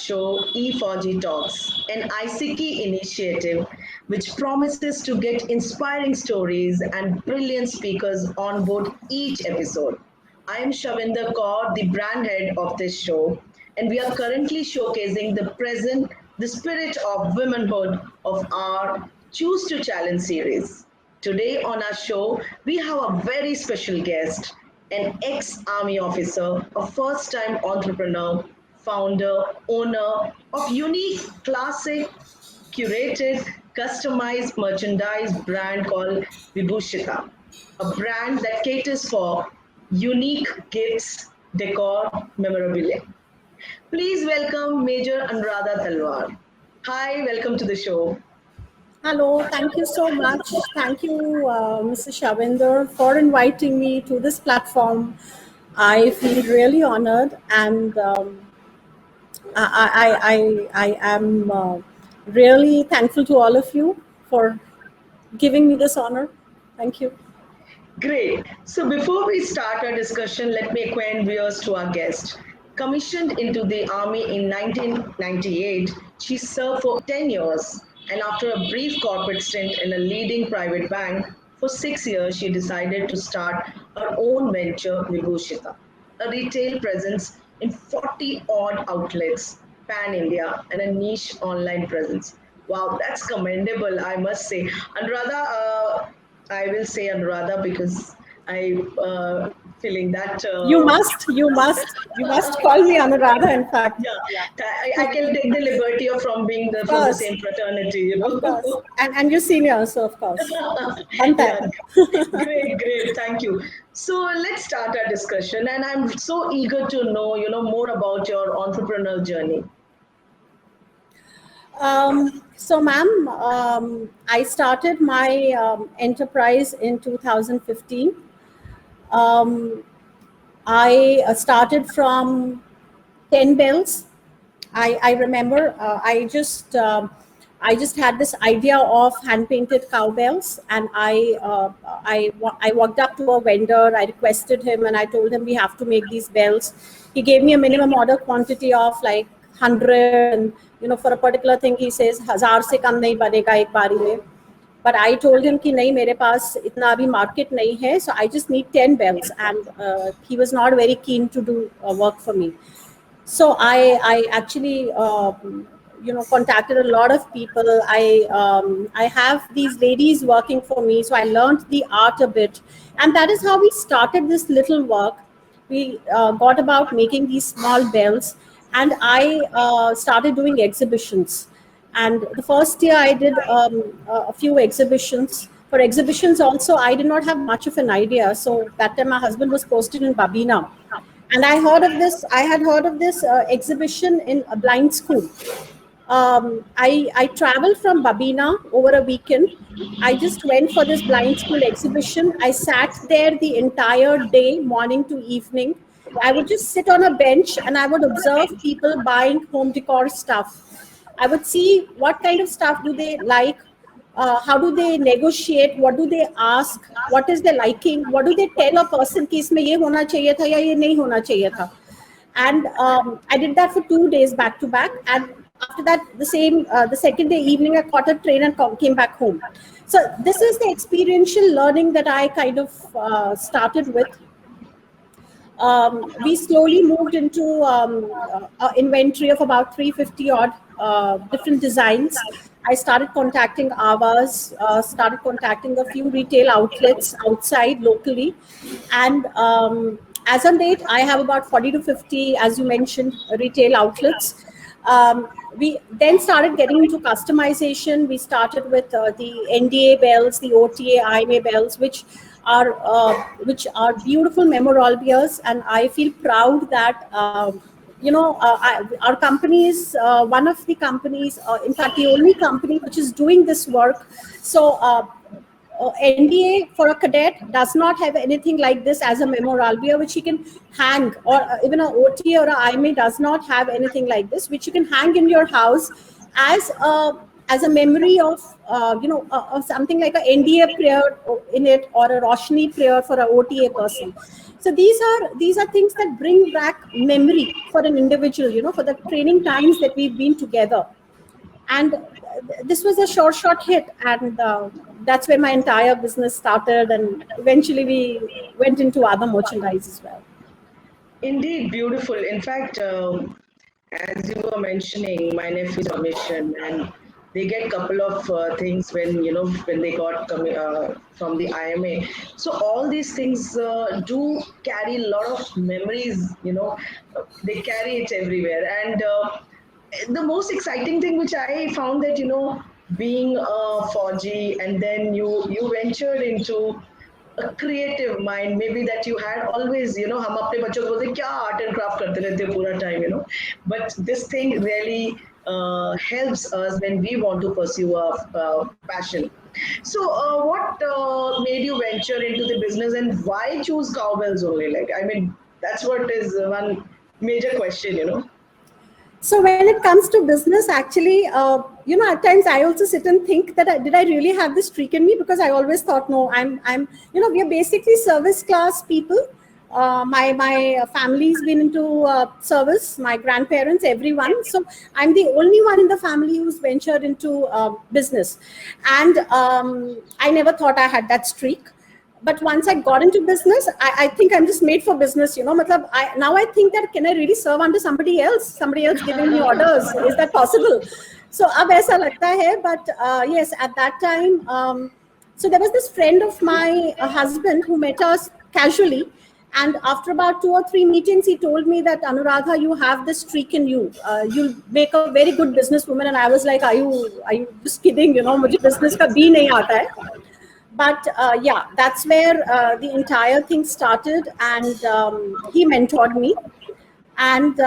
show E4G Talks, an ICT initiative which promises to get inspiring stories and brilliant speakers on board each episode. I am Shavinder Kaur, the brand head of this show, and we are currently showcasing the spirit of womanhood of our Choose to Challenge series. Today on our show, we have a very special guest, an ex army officer, a first time entrepreneur, founder, owner of unique, classic, curated, customized merchandise brand called Vibhushita, a brand that caters for unique gifts, decor, memorabilia. Please welcome Major Anuradha Talwar. Hi, welcome to the show. Hello, thank you so much. Thank you, Mr. Shavinder, for inviting me to this platform. I feel really honored, and I am really thankful to all of you for giving me this honor. Thank you. Great. So before we start our discussion, let me acquaint viewers to our guest. Commissioned into the Army in 1998, she served for 10 years, and after a brief corporate stint in a leading private bank for 6 years, she decided to start her own venture, Vibhushita, a retail presence in 40 odd outlets, pan India, and a niche online presence. Wow, that's commendable, I must say. Anuradha, I will say Anuradha because I feeling that. You must call me Anuradha. In fact, Yeah, I can take the liberty of from being from the same fraternity, you know. Of course, and you're senior, so of course. Yeah, great, thank you. So let's start our discussion, and I'm so eager to know, more about your entrepreneurial journey. So, ma'am, I started my enterprise in 2015. Um, I started from 10 bells. I remember I just had this idea of hand painted cowbells, and I walked up to a vendor. I requested him, and I told him we have to make these bells. He gave me a minimum order quantity of like 100, and for a particular thing he says 1000 से कम नहीं बनेगा एक बारी में. But I told him कि नहीं मेरे पास इतना अभी market नहीं है, so I just need 10 bells, and he was not very keen to do work for me. So I actually contacted a lot of people. I have these ladies working for me, so I learned the art a bit, and that is how we started this little work. We got about making these small bells, and I started doing exhibitions. And the first year I did a few exhibitions. For exhibitions also, I did not have much of an idea. So that time my husband was posted in Babina, and I had heard of this exhibition in a blind school. I traveled from Babina over a weekend. I just went for this blind school exhibition. I sat there the entire day, morning to evening. I would just sit on a bench and I would observe people buying home decor stuff. I would see what kind of stuff do they like, how do they negotiate, what do they ask, what is their liking, what do they tell a person कि इसमें ये होना चाहिए था या ये नहीं होना चाहिए था. And I did that for 2 days back to back, and after that the second day evening I caught a train and came back home. So this is the experiential learning that I kind of started with. We slowly moved into an inventory of about 350 odd different designs. I started contacting Avas, started contacting a few retail outlets outside locally, and as on date, I have about 40 to 50, as you mentioned, retail outlets. We then started getting into customization. We started with the NDA bells, the OTA, IMA bells, which are beautiful memorabilias, and I feel proud that our company is one of the companies, in fact, the only company which is doing this work. So NDA for a cadet does not have anything like this as a memorabilia which you can hang, or even an OTA or an IMA does not have anything like this which you can hang in your house as a as a memory of of something like a NDA prayer in it, or a Roshni prayer for a OTA person. So these are things that bring back memory for an individual, for the training times that we've been together. And this was a short hit, and that's where my entire business started, and eventually we went into other merchandise as well. Indeed, beautiful. In fact, as you were mentioning, my nephew's commission, and they get couple of things when when they got from the IMA. So all these things do carry a lot of memories. They carry it everywhere, and the most exciting thing which I found that being a Fauji, and then you ventured into a creative mind, maybe that you had always, हम अपने बच्चों को बोलते क्या art and craft करते रहते हैं पूरा time, but this thing really helps us when we want to pursue our passion. So what made you venture into the business, and why choose cowbells only? Like, I mean, that's what is one major question. So when it comes to business, actually, at times I also sit and think that did I really have this streak in me? Because I always thought, no, we are basically service class people. My family's been into service, my grandparents, everyone. So I'm the only one in the family who's ventured into business. And I never thought I had that streak. But once I got into business, I think I'm just made for business, now I think that can I really serve under somebody else giving me orders? Is that possible? So ab aisa lagta hai, but yes, at that time, so there was this friend of my husband who met us casually. And after about 2 or 3 meetings, he told me that, Anuradha, you have this streak in you. You'll make a very good businesswoman. And I was like, are you just kidding? Mujhe business ka bhi nahi aata hai. But yeah, that's where the entire thing started, and he mentored me. And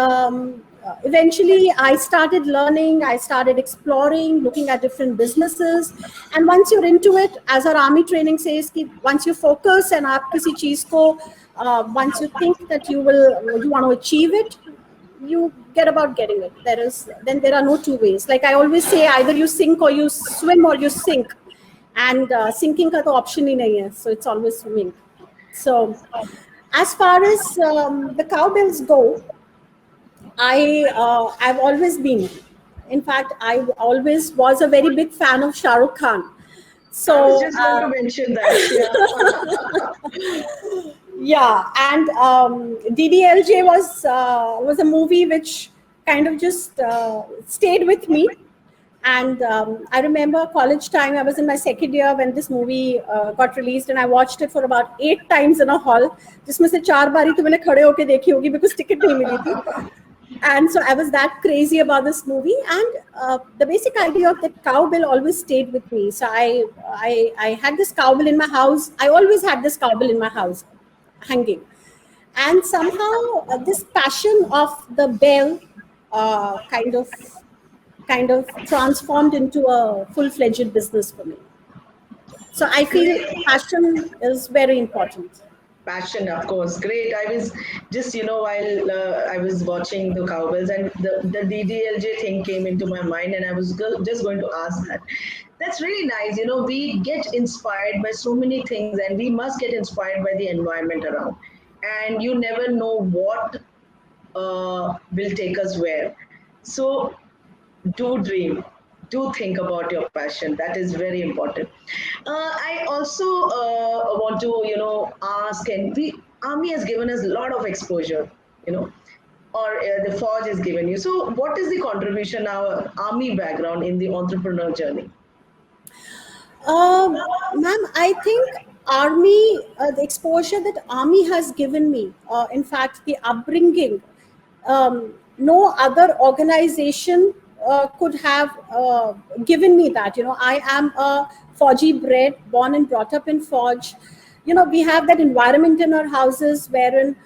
eventually I started learning, I started exploring, looking at different businesses. And once you're into it, as our army training says, once you focus and aap kisi cheez ko, once you think that you want to achieve it, you get about getting it. Then there are no two ways. Like I always say, either you sink or you swim, or you sink. And sinking ka to option hi nahi hai, so it's always swimming. So as far as the cowbells go, I've always been, in fact, I always was a very big fan of Shah Rukh Khan. So I was just going to mention that. Yeah, and DDLJ was a movie which kind of just stayed with me. And I remember college time, I was in my second year when this movie got released, and I watched it for about 8 times in a hall. जिसमें से 4 बारी तो मैंने खड़े होके देखी होगी because ticket नहीं मिली थी. And so I was that crazy about this movie, and the basic idea of that cowbell always stayed with me. So I had this cowbell in my house. I always had this cowbell in my house, hanging, and somehow this passion of the bell kind of transformed into a full-fledged business for me. So I feel passion is very important. Passion, of course, great. I was just, while I was watching the cowbells, and the DDLJ thing came into my mind, and I was just going to ask that. That's really nice. We get inspired by so many things, and we must get inspired by the environment around. And you never know what will take us where. So do dream, do think about your passion. That is very important. I also want to ask, and the army has given us a lot of exposure, or the forge has given you. So what is the contribution our army background in the entrepreneur journey? Ma'am, I think army, the exposure that army has given me, in fact, the upbringing, no other organization could have given me that. I am a Fauji bred, born and brought up in Fauj. We have that environment in our houses wherein,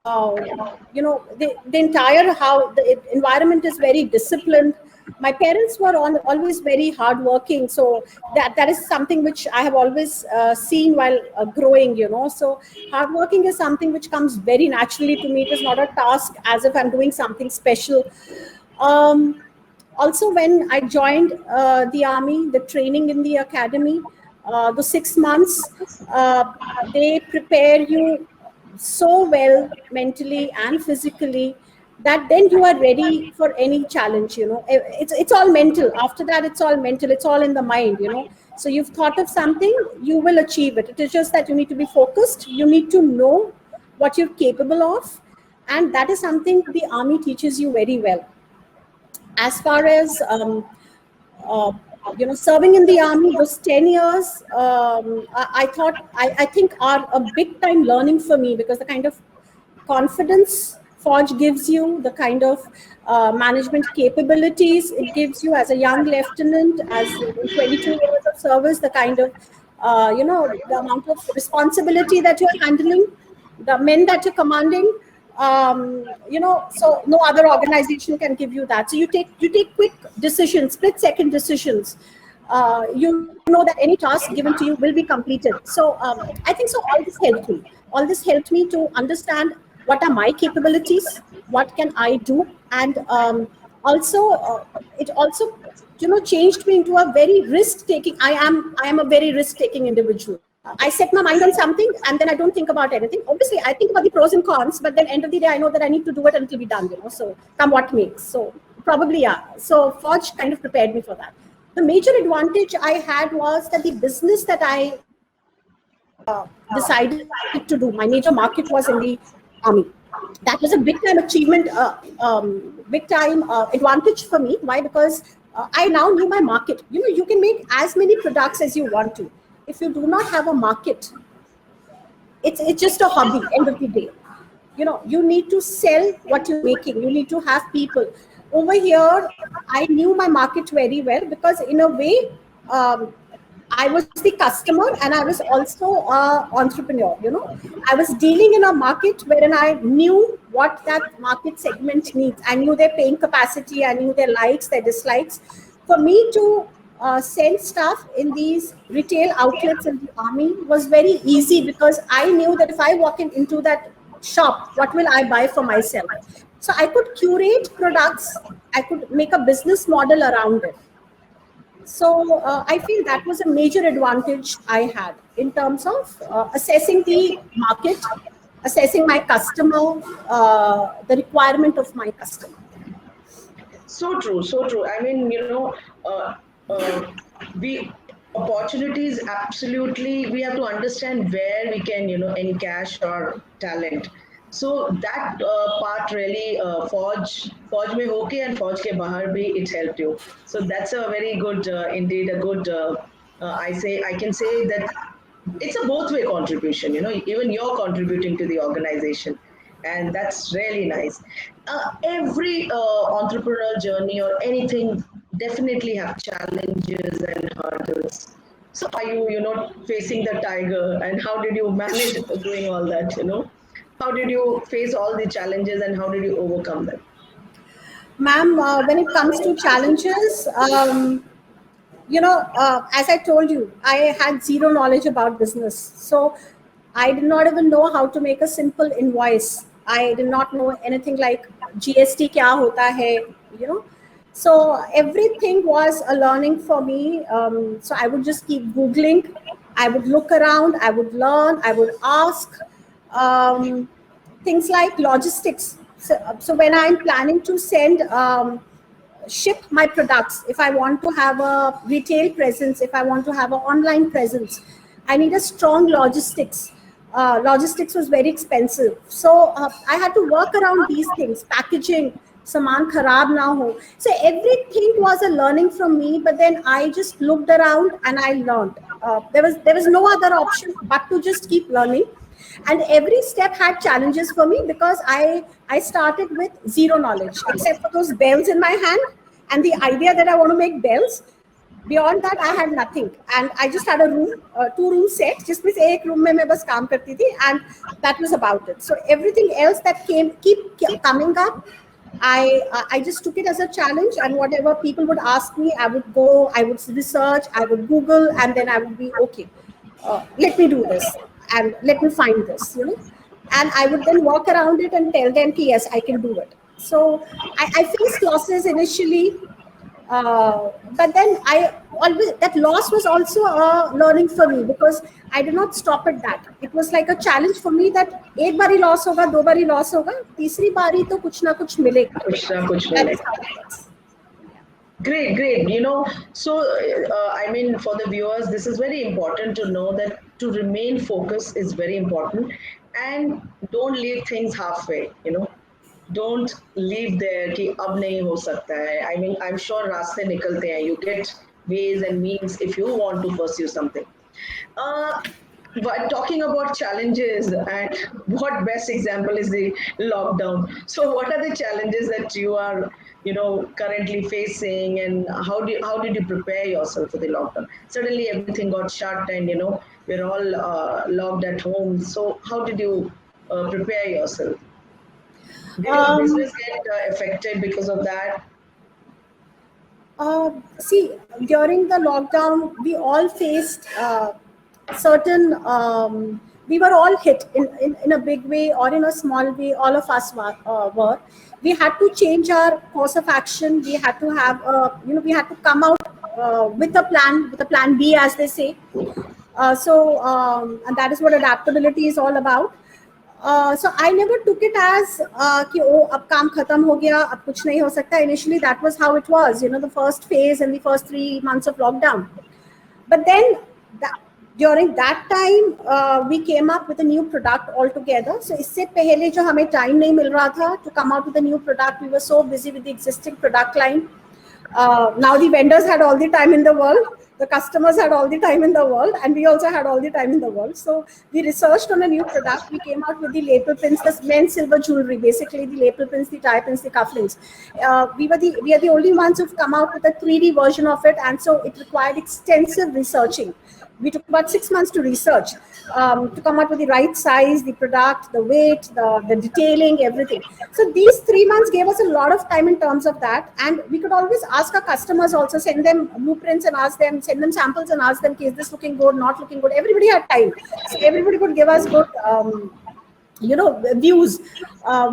the entire house, the environment is very disciplined. My parents were always very hardworking, so that is something which I have always seen while growing. So hardworking is something which comes very naturally to me. It is not a task as if I'm doing something special. Also, when I joined the army, the training in the academy, the 6 months, they prepare you so well mentally and physically that then you are ready for any challenge. It's all mental. After that, it's all mental. It's all in the mind. So you've thought of something, you will achieve it. It is just that you need to be focused. You need to know what you're capable of, and that is something the army teaches you very well. As far as uh, serving in the army, those 10 years, I think are a big time learning for me, because the kind of confidence Forge gives you, the kind of management capabilities it gives you as a young lieutenant, as in 22 years of service, the kind of, the amount of responsibility that you're handling, the men that you're commanding, so no other organization can give you that. So you take quick decisions, split second decisions. You know that any task given to you will be completed. So I think so all this helped me to understand what are my capabilities, what can I do. And also it also changed me into a very risk taking. I am a very risk taking individual. I set my mind on something and then I don't think about anything. Obviously, I think about the pros and cons, but then end of the day, I know that I need to do it and it'll be done. So come what may. So probably, yeah. So Forge kind of prepared me for that. The major advantage I had was that the business that I decided to do, my major market was in the army. That was a big time achievement, big time advantage for me. Why? Because I now knew my market. You can make as many products as you want to. If you do not have a market, it's just a hobby. End of the day, you need to sell what you're making. You need to have people. Over here, I knew my market very well, because in a way, um, I was the customer and I was also an entrepreneur. I was dealing in a market wherein I knew what that market segment needs. I knew their paying capacity. I knew their likes, their dislikes. For me to sell stuff in these retail outlets in the army was very easy, because I knew that if I walk into that shop, what will I buy for myself? So I could curate products. I could make a business model around it. So I feel that was a major advantage I had in terms of assessing the market, assessing my customer, the requirement of my customer. So true, so true. I mean, uh, uh, we opportunities absolutely. We have to understand where we can, encash our talent. So that part really, Forge mein hoke and Forge ke bahar bhi, it helped you. So that's a very good, indeed a good. I can say that it's a both way contribution. Even you're contributing to the organization, and that's really nice. Every entrepreneurial journey or anything definitely have challenges and hurdles. So are you, facing the tiger, and how did you manage doing all that? How did you face all the challenges and how did you overcome them? Ma'am, when it comes to challenges, as I told you, I had zero knowledge about business. So I did not even know how to make a simple invoice. I did not know anything like GST kya hota hai, you know. So everything was a learning for me. So I would just keep Googling. I would look around. I would learn. I would ask. Um, Things like logistics. So when I'm planning to ship my products, if I want to have a retail presence, if I want to have an online presence, I need a strong logistics. Logistics was very expensive, so I had to work around these things. Packaging, saman kharab na ho. So everything was a learning from me, but then I just looked around and I learned. There was no other option but to just keep learning. And every step had challenges for me, because I started with zero knowledge except for those bells in my hand and the idea that I want to make bells. Beyond that, I had nothing, and I just had a room, two-room set. Just में से एक room में मैं बस काम करती थी, and that was about it. So everything else that keep coming up, I just took it as a challenge, and whatever people would ask me, I would go, I would research, I would Google, and then I would be okay. Let me do this, and let me find this. And I would then walk around it and tell them, yes, I can do it. So I faced losses initially. But then I always, that loss was also a learning for me, because I did not stop at that. It was like a challenge for me that एक बारी loss होगा, दो बारी loss होगा, तीसरी बारी तो कुछ ना कुछ मिलेगा. कुछ ना कुछ That is मिलेगा. how it was. Great, great. So I mean, for the viewers, this is very important to know that to remain focused is very important, and don't leave things halfway. Don't leave there कि अब नहीं हो सकता है. I mean, I'm sure रास्ते निकलते हैं. You get ways and means if you want to pursue something. Uh, but talking about challenges, and what best example is the lockdown. So what are the challenges that you are, currently facing, and how did you prepare yourself for the lockdown? Suddenly everything got shut, and we're all locked at home. So how did you prepare yourself? Did your Um, business get affected because of that? See, during the lockdown, we all faced certain, we were all hit in a big way or in a small way. All of us were. We had to change our course of action. We had to have, we had to come out with a plan B, as they say. And that is what adaptability is all about. So I never took it as कि ओ अब काम खत्म हो गया, अब कुछ नहीं हो सकता. Initially that was how it was, the first phase and the first 3 months of lockdown. But then during that time we came up with a new product altogether. So इससे पहले जो हमें time नहीं मिल रहा था to come out with a new product, we were so busy with the existing product line. Now the vendors had all the time in the world, the customers had all the time in the world, and we also had all the time in the world. So we researched on a new product. We came out with the lapel pins, the men's silver jewelry, basically the lapel pins, the tie pins, the cufflinks. We are the only ones who've come out with a 3D version of it, and so it required extensive researching. We took about 6 months to research, to come up with the right size, the product, the weight, the detailing, everything. So these 3 months gave us a lot of time in terms of that. And we could always ask our customers also, send them blueprints and ask them, send them samples and ask them, is this looking good, not looking good? Everybody had time. So everybody could give us good, views.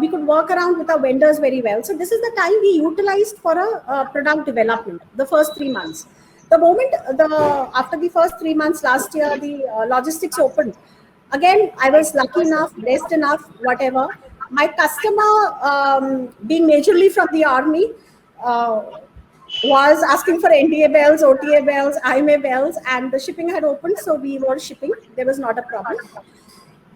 We could work around with our vendors very well. So this is the time we utilized for a product development, the first 3 months. The moment after the first 3 months last year, the logistics opened. Again, I was lucky enough, blessed enough, whatever. My customer, being majorly from the army, was asking for NDA bells, OTA bells, IMA bells, and the shipping had opened, so we were shipping. There was not a problem.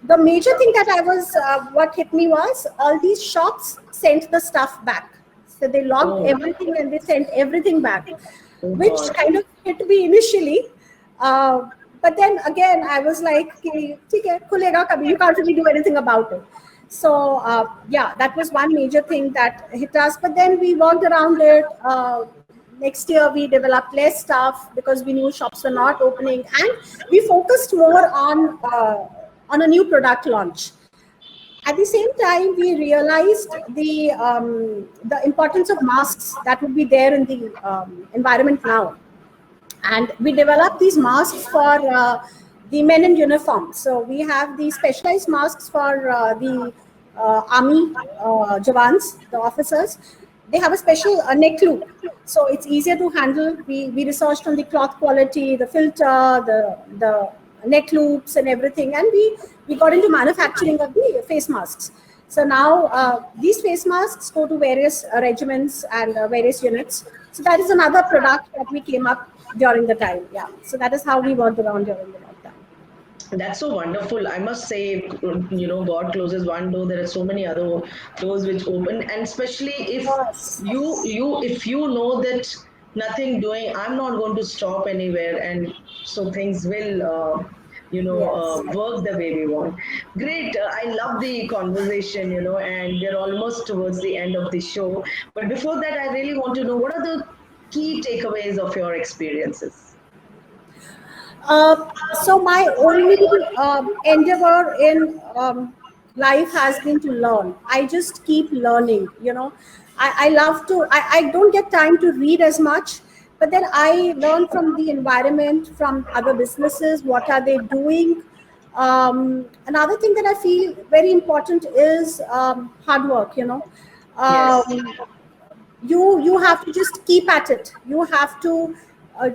The major thing that what hit me was all these shops sent the stuff back. So they logged everything and they sent everything back, which kind of hit me initially. But then again, I was like, "ठीक है, खुलेगा कभी." You can't really do anything about it. So yeah, that was one major thing that hit us. But then we worked around it. Next year, we developed less stuff because we knew shops were not opening, and we focused more on a new product launch. At the same time, we realized the importance of masks that would be there in the environment now, and we developed these masks for the men in uniform. So we have the specialized masks for the army jawans, the officers. They have a special neck loop, so it's easier to handle. We researched on the cloth quality, the filter, the neck loops and everything, and we got into manufacturing of the face masks. So now these face masks go to various regiments and various units. So that is another product that we came up during the time. Yeah, so that is how we worked around during the lockdown. That's so wonderful. I must say, God closes one door, there are so many other doors which open, and especially if Yes. you know that nothing doing, I'm not going to stop anywhere, and so things will Yes. work the way we want. Great. I love the conversation, and we're almost towards the end of the show. But before that, I really want to know, what are the key takeaways of your experiences? So my only endeavor in life has been to learn. I just keep learning. I love to. I don't get time to read as much, but then I learn from the environment, from other businesses. What are they doing? Another thing that I feel very important is hard work. Yes. Um, You have to just keep at it. You have to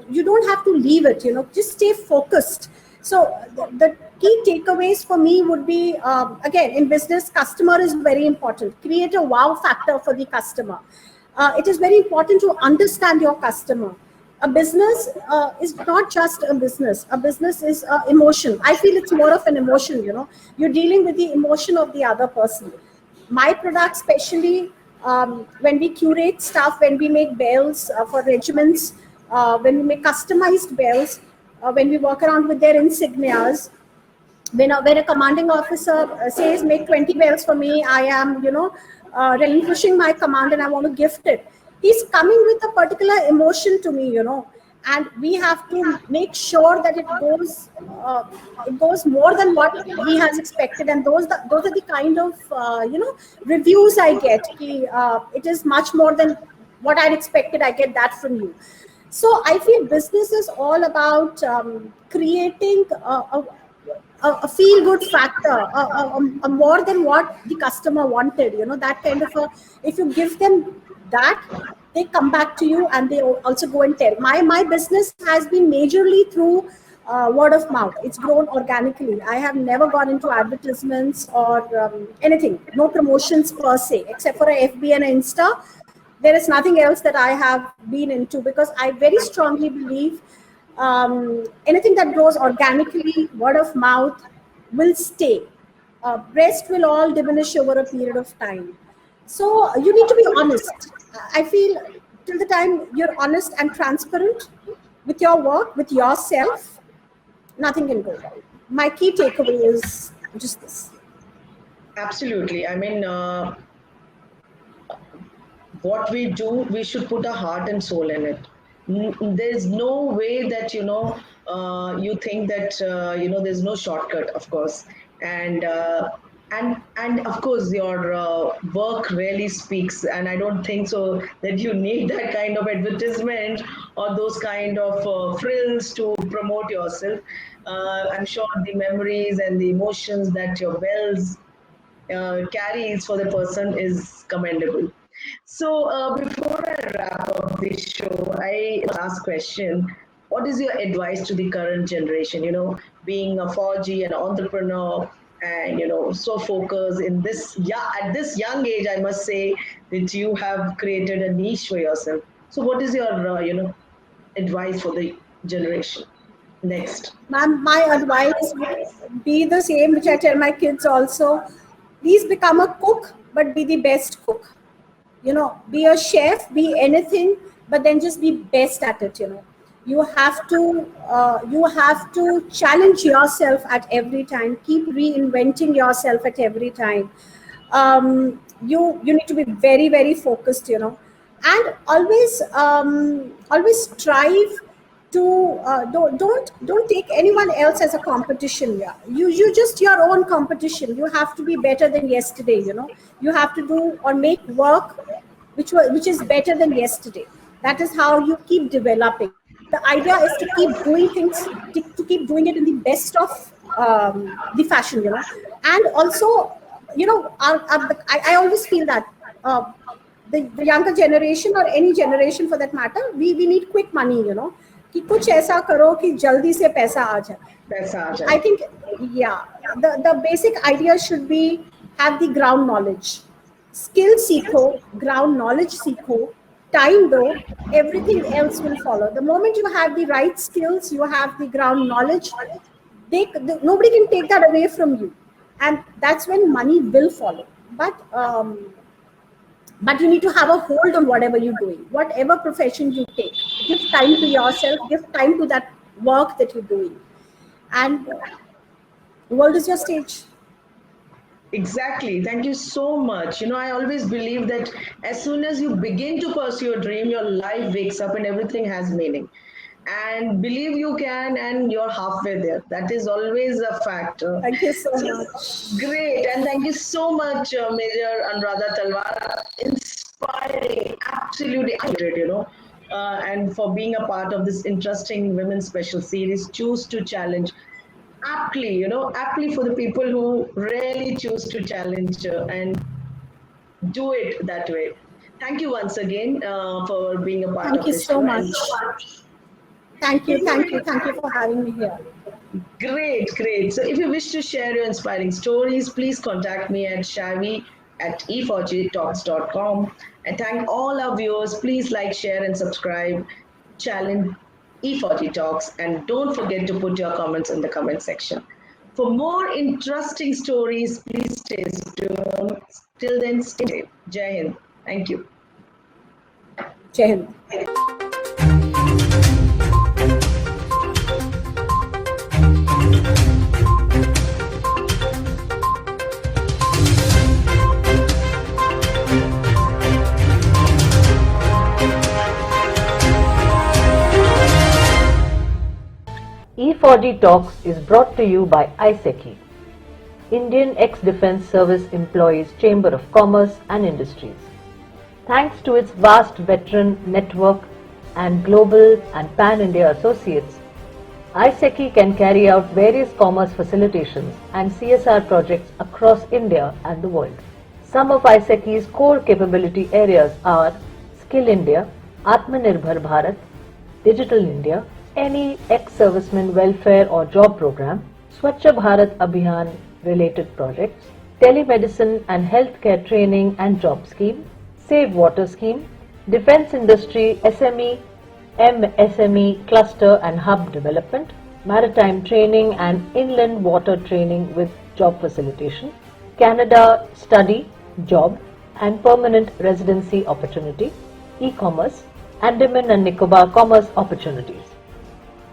you don't have to leave it, just stay focused. So the key takeaways for me would be, again, in business, customer is very important. Create a wow factor for the customer. It is very important to understand your customer. A business is not just a business. A business is emotion. I feel it's more of an emotion. You're dealing with the emotion of the other person. My product, especially, when we curate stuff, when we make bells for regiments, when we make customized bells, when we work around with their insignias, when a commanding officer says make 20 bells for me, I am relinquishing my command and I want to gift it. He's coming with a particular emotion to me, and we have to make sure that uh, it goes more than what he has expected. And those are the kind of reviews I get. It is much more than what I'd expected. I get that from you. So I feel business is all about creating a feel good factor, a more than what the customer wanted. That kind of a, if you give them that, they come back to you and they also go and tell. My business has been majorly through word of mouth. It's grown organically. I have never gone into advertisements or anything, no promotions per se, except for a FB and Insta. There is nothing else that I have been into, because I very strongly believe anything that grows organically, word of mouth, will stay. Rest will all diminish over a period of time. So you need to be honest. I feel till the time you're honest and transparent with your work, with yourself, nothing can go wrong. My key takeaway is just this. Absolutely. I mean, what we do, we should put our heart and soul in it. There's no way that, you think that, there's no shortcut, of course. And, and of course, your work really speaks. And I don't think so that you need that kind of advertisement or those kind of frills to promote yourself. I'm sure the memories and the emotions that your bells carries for the person is commendable. So before I wrap up this show, I last question: what is your advice to the current generation? Being a 4G, an entrepreneur, and so focused in this, yeah, at this young age, I must say that you have created a niche for yourself. So what is your advice for the generation next? Ma'am, my advice would be the same, which I tell my kids also. Please become a cook, but be the best cook. Be a chef, be anything, but then just be best at it. You have to challenge yourself at every time. Keep reinventing yourself at every time. You need to be very, very focused, and always strive to don't take anyone else as a competition. Yeah, you just your own competition. You have to be better than yesterday. You have to do or make work which is better than yesterday. That is how you keep developing. The idea is to keep doing things, to keep doing it in the best of the fashion. And also, I always feel that the younger generation, or any generation for that matter, we need quick money. कि कुछ ऐसा करो कि जल्दी से पैसा आ जाए. Paisa aa I jaye. think, yeah, the basic idea should be have the ground knowledge. Skill सीखो, ground knowledge सीखो, time दो, everything else will follow. The moment you have the right skills, you have the ground knowledge, nobody can take that away from you. And that's when money will follow. But you need to have a hold on whatever you're doing, whatever profession you take. Give time to yourself, give time to that work that you're doing, and the world is your stage. Exactly. Thank you so much. I always believe that as soon as you begin to pursue your dream, your life wakes up and everything has meaning. And believe you can, and you're halfway there. That is always a factor. Thank you so So much. great. And thank you so much, Major Anuradha Talwara. Inspiring. Absolutely accurate, and for being a part of this interesting women's special series, Choose to Challenge, aptly, aptly for the people who really choose to challenge and do it that way. Thank you once again for being a part Thank of you this so show. much. Thank you for having me here. Great, great. So if you wish to share your inspiring stories, please contact me at shavi at e4gtalks.com. And thank all our viewers. Please like, share, and subscribe. Challenge E40 Talks. And don't forget to put your comments in the comment section. For more interesting stories, please stay tuned. Till then, stay safe. Jai Hind. Thank you. Jai Hind. E4D Talks is brought to you by ISECI, Indian Ex-Defence Service Employees Chamber of Commerce and Industries. Thanks to its vast veteran network and global and pan-India associates, ISECI can carry out various commerce facilitations and CSR projects across India and the world. Some of ISECI's core capability areas are Skill India, Atmanirbhar Bharat, Digital India, any ex-serviceman welfare or job program, Swachh Bharat Abhiyan related projects, telemedicine and healthcare training and job scheme, Save Water scheme, defense industry SME, MSME cluster and hub development, maritime training and inland water training with job facilitation, Canada study, job and permanent residency opportunity, e-commerce, Andaman and Nicobar commerce opportunities.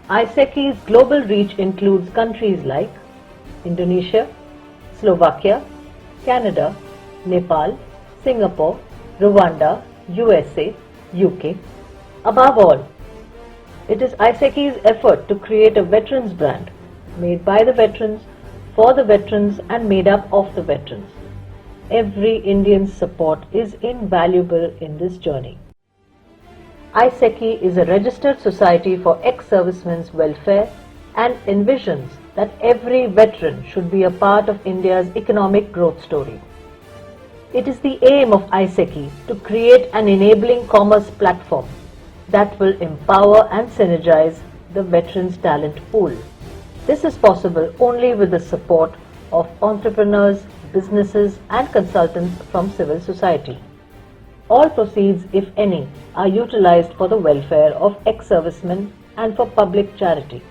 ISECI's global reach includes countries like Indonesia, Slovakia, Canada, Nepal, Singapore, Rwanda, USA, UK. Above all, it is ISECI's effort to create a veterans brand made by the veterans, for the veterans and made up of the veterans. Every Indian's support is invaluable in this journey. ISECI is a registered society for ex-servicemen's welfare and envisions that every veteran should be a part of India's economic growth story. It is the aim of ISECI to create an enabling commerce platform that will empower and synergize the veterans' talent pool. This is possible only with the support of entrepreneurs, businesses and consultants from civil society. All proceeds, if any, are utilized for the welfare of ex-servicemen and for public charity.